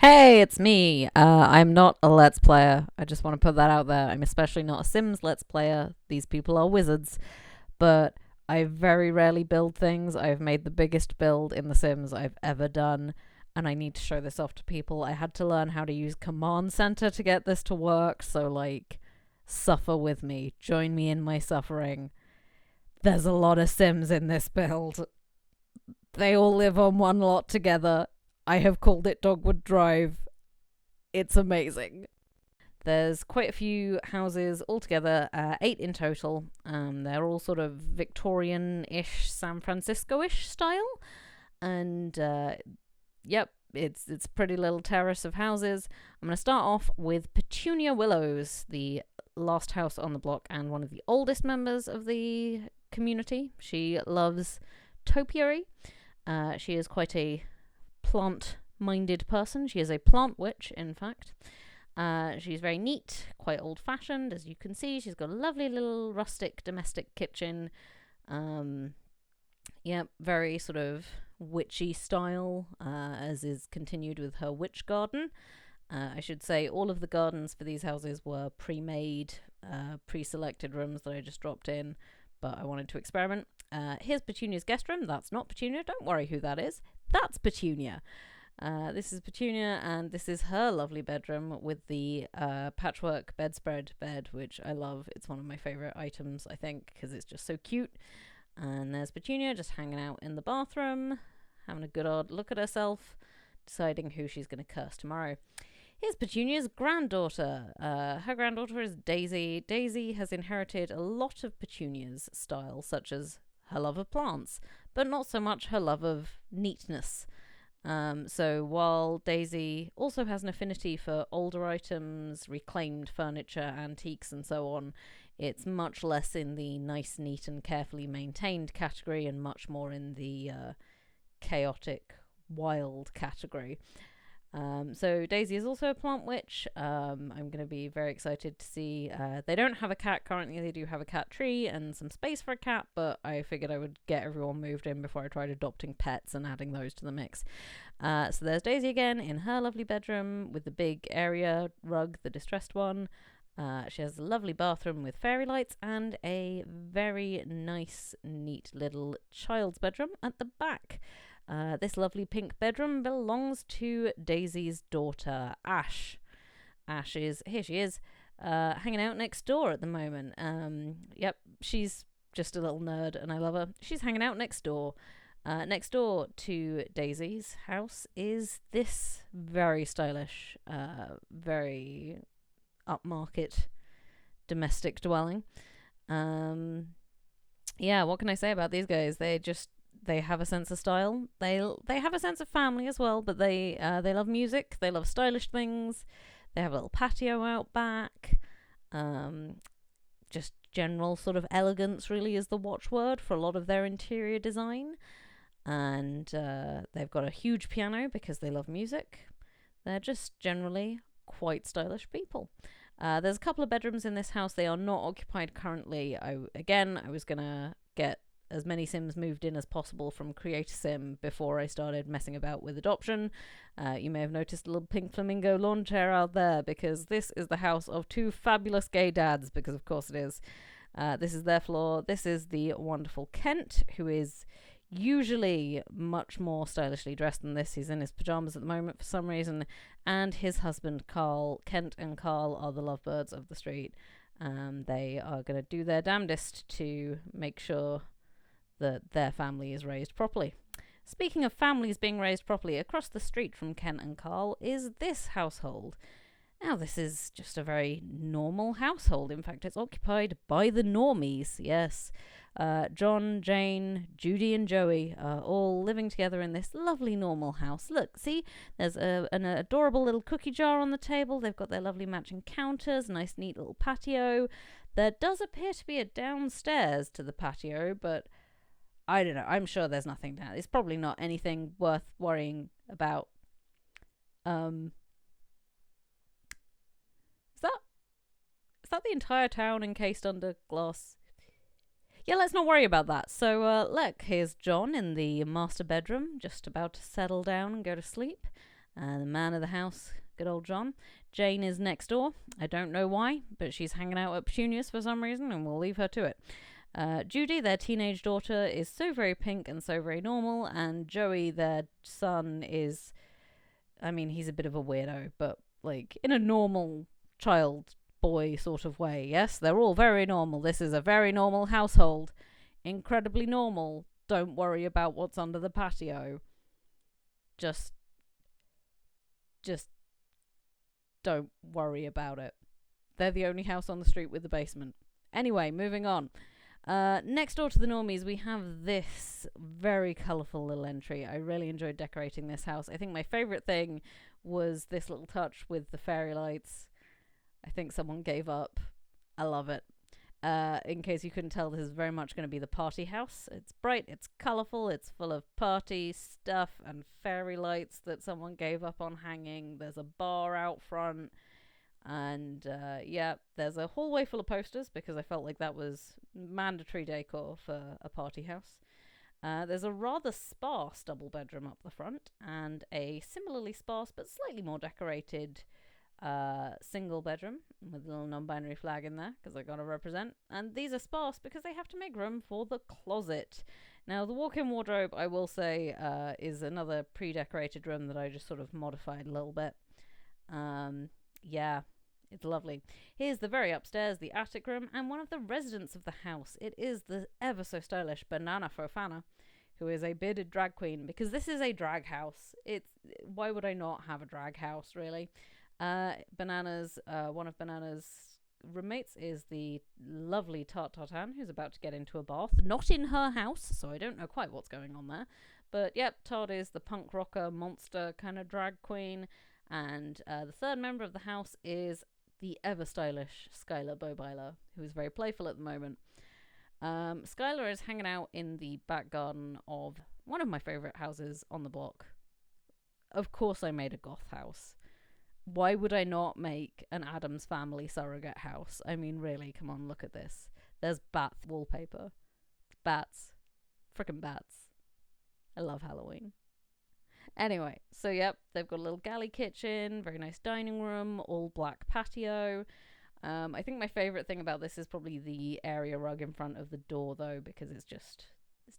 Hey, it's me. I'm not a Let's Player. I just want to put that out there. I'm especially not a Sims Let's Player. These people are wizards. But I very rarely build things. I've made the biggest build in The Sims I've ever done, and I need to show this off to people. I had to learn how to use Command Center to get this to work, so, suffer with me. Join me in my suffering. There's a lot of Sims in this build. They all live on one lot together. I have called it Dogwood Drive. It's amazing. There's quite a few houses altogether, 8 in total. They're all sort of Victorian-ish, San Francisco-ish style, and yep, it's a pretty little terrace of houses. I'm going to start off with Petunia Willows, the last house on the block and one of the oldest members of the community. She loves topiary. She is quite a plant-minded person. She is a plant witch, in fact. She's very neat, quite old-fashioned, as you can see. She's got a lovely little rustic domestic kitchen. Very sort of witchy style, as is continued with her witch garden. I should say all of the gardens for these houses were pre-made, pre-selected rooms that I just dropped in, but I wanted to experiment. Here's Petunia's guest room. That's not Petunia. Don't worry who that is. That's Petunia. This is Petunia, and this is her lovely bedroom with the patchwork bedspread bed, which I love. It's one of my favourite items, I think, because it's just so cute. And there's Petunia just hanging out in the bathroom, having a good old look at herself, deciding who she's going to curse tomorrow. Here's Petunia's granddaughter. Her granddaughter is Daisy. Daisy has inherited a lot of Petunia's style, such as her love of plants, but not so much her love of neatness. So while Daisy also has an affinity for older items, reclaimed furniture, antiques, and so on, it's much less in the nice, neat, and carefully maintained category and much more in the chaotic, wild category. So Daisy is also a plant witch. I'm going to be very excited to see. They don't have a cat currently. They do have a cat tree and some space for a cat, but I figured I would get everyone moved in before I tried adopting pets and adding those to the mix. So there's Daisy again in her lovely bedroom with the big area rug, the distressed one. She has a lovely bathroom with fairy lights and a very nice, neat little child's bedroom at the back. This lovely pink bedroom belongs to Daisy's daughter, Ash. Here she is, hanging out next door at the moment. Yep, she's just a little nerd and I love her. She's hanging out next door. Next door to Daisy's house is this very stylish, very upmarket domestic dwelling. What can I say about these guys? They have a sense of style. They have a sense of family as well, but they love music. They love stylish things. They have a little patio out back. Just general sort of elegance really is the watchword for a lot of their interior design. And they've got a huge piano because they love music. They're just generally quite stylish people. There's a couple of bedrooms in this house. They are not occupied currently. I was gonna get as many Sims moved in as possible from Create a Sim before I started messing about with adoption. You may have noticed a little pink flamingo lawn chair out there because this is the house of 2 fabulous gay dads, because of course it is. This is their floor. This is the wonderful Kent, who is usually much more stylishly dressed than this. He's in his pajamas at the moment for some reason. And his husband, Carl. Kent and Carl are the lovebirds of the street. They are going to do their damnedest to make sure that their family is raised properly. Speaking of families being raised properly, across the street from Kent and Carl is this household. Now, this is just a very normal household. In fact, it's occupied by the normies. Yes, John, Jane, Judy, and Joey are all living together in this lovely normal house. Look, see, there's an adorable little cookie jar on the table. They've got their lovely matching counters, nice, neat little patio. There does appear to be a downstairs to the patio, but I don't know. I'm sure there's nothing down. It's probably not anything worth worrying about. Is that the entire town encased under glass? Yeah, let's not worry about that. So, look, here's John in the master bedroom, just about to settle down and go to sleep. The man of the house, good old John. Jane is next door. I don't know why, but she's hanging out at Petunia's for some reason, and we'll leave her to it. Judy, their teenage daughter, is so very pink and so very normal, and Joey, their son, is, I mean, he's a bit of a weirdo, but like in a normal child boy sort of way. Yes, they're all very normal. This is a very normal household. Incredibly normal. Don't worry about what's under the patio. Just don't worry about it. They're the only house on the street with the basement. Anyway, moving on. Next door to the normies, we have this very colourful little entry. I really enjoyed decorating this house. I think my favourite thing was this little touch with the fairy lights. I think someone gave up. I love it. In case you couldn't tell, this is very much going to be the party house. It's bright, it's colourful, it's full of party stuff and fairy lights that someone gave up on hanging. There's a bar out front. And yeah, there's a hallway full of posters because I felt like that was mandatory decor for a party house. There's a rather sparse double bedroom up the front and a similarly sparse but slightly more decorated single bedroom with a little non-binary flag in there because I gotta represent. And these are sparse because they have to make room for the closet. Now, the walk-in wardrobe, I will say, is another pre-decorated room that I just sort of modified a little bit. Yeah, it's lovely. Here's the very upstairs, the attic room, and one of the residents of the house. It is the ever so stylish Banana Fofana, who is a bearded drag queen, because this is a drag house. Why would I not have a drag house, really? Bananas, one of Banana's roommates is the lovely Tart Tartan, who's about to get into a bath. Not in her house, so I don't know quite what's going on there. But yep, Tart is the punk rocker monster kind of drag queen. And the third member of the house is the ever stylish Skylar Bobyler, who is very playful at the moment. Skylar is hanging out in the back garden of one of my favourite houses on the block. Of course I made a goth house. Why would I not make an Addams Family surrogate house? I mean, really, come on, look at this. There's bat wallpaper. Bats. Frickin' bats. I love Halloween. Anyway, so yep, they've got a little galley kitchen, very nice dining room, all black patio. I think my favourite thing about this is probably the area rug in front of the door, though, because it's just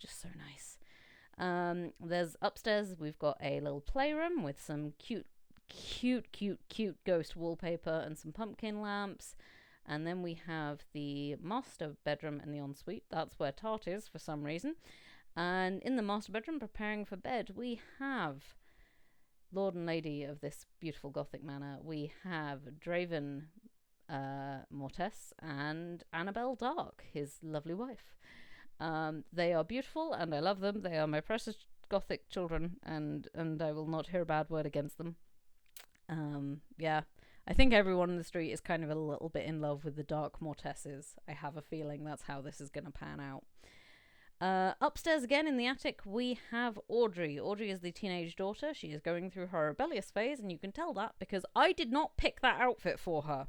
so nice. There's upstairs, we've got a little playroom with some cute ghost wallpaper and some pumpkin lamps. And then we have the master bedroom and the ensuite. That's where Tart is for some reason. And in the master bedroom, preparing for bed, we have Lord and Lady of this beautiful Gothic manor. We have Draven Mortes and Annabelle Dark, his lovely wife. They are beautiful, and I love them. They are my precious Gothic children, and I will not hear a bad word against them. Yeah, I think everyone in the street is kind of a little bit in love with the Dark Morteses. I have a feeling that's how this is going to pan out. Upstairs again in the attic, we have Audrey. Audrey is the teenage daughter. She is going through her rebellious phase, and you can tell that because I did not pick that outfit for her.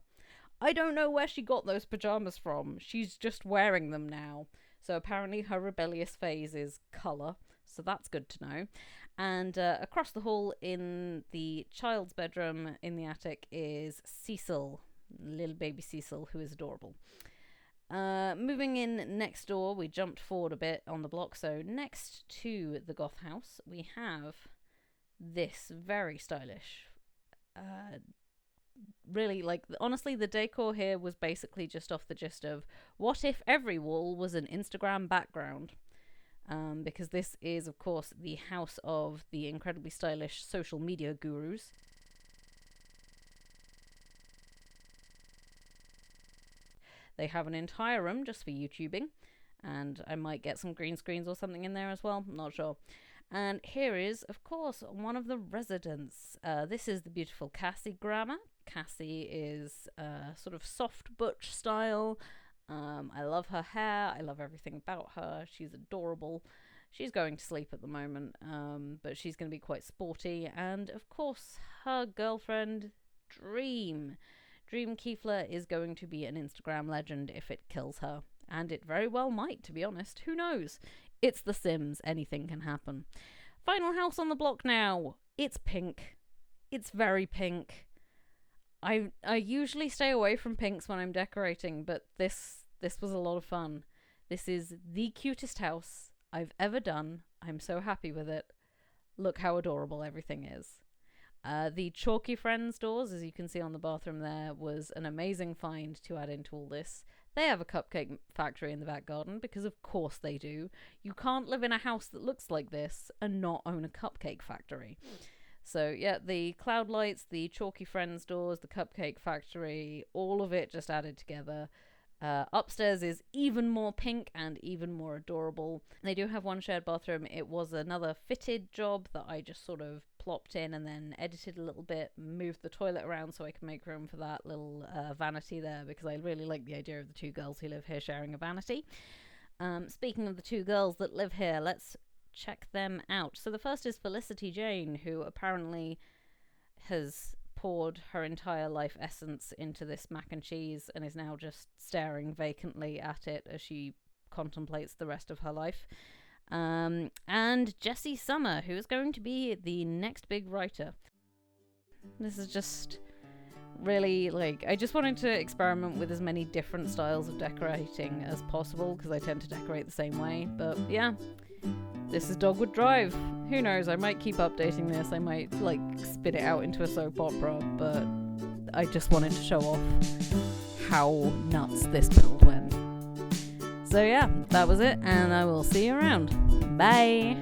I don't know where she got those pajamas from. She's just wearing them now. So apparently her rebellious phase is colour, so that's good to know. And across the hall in the child's bedroom in the attic is Cecil, little baby Cecil, who is adorable. Moving in next door, we jumped forward a bit on the block. So next to the goth house, we have this very stylish, really, like, honestly, the decor here was basically just off the gist of what if every wall was an Instagram background? Because this is, of course, the house of the incredibly stylish social media gurus. They have an entire room just for YouTubing, and I might get some green screens or something in there as well, I'm not sure. And here is, of course, one of the residents. This is the beautiful Cassie Grammer. Cassie is sort of soft butch style. I love her hair. I love everything about her. She's adorable. She's going to sleep at the moment, but she's going to be quite sporty. And, of course, her girlfriend, Dream Kiefler, is going to be an Instagram legend if it kills her. And it very well might, to be honest. Who knows? It's The Sims. Anything can happen. Final house on the block now. It's pink. It's very pink. I usually stay away from pinks when I'm decorating, but this was a lot of fun. This is the cutest house I've ever done. I'm so happy with it. Look how adorable everything is. The Chalky Friends doors, as you can see on the bathroom there, was an amazing find to add into all this. They have a cupcake factory in the back garden, because of course they do. You can't live in a house that looks like this and not own a cupcake factory. So yeah, the cloud lights, the Chalky Friends doors, the cupcake factory, all of it just added together. Upstairs is even more pink and even more adorable. They do have one shared bathroom. It was another fitted job that I just sort of plopped in and then edited a little bit, moved the toilet around so I can make room for that little vanity there, because I really like the idea of the two girls who live here sharing a vanity. Speaking of the two girls that live here, let's check them out. So the first is Felicity Jane, who apparently has poured her entire life essence into this mac and cheese and is now just staring vacantly at it as she contemplates the rest of her life. And Jessie Summer, who is going to be the next big writer. This is just really, like, I just wanted to experiment with as many different styles of decorating as possible, because I tend to decorate the same way. But yeah, this is Dogwood Drive. Who knows, I might keep updating this. I might, like, spit it out into a soap opera, but I just wanted to show off how nuts this build went. So yeah, that was it, and I will see you around. Bye!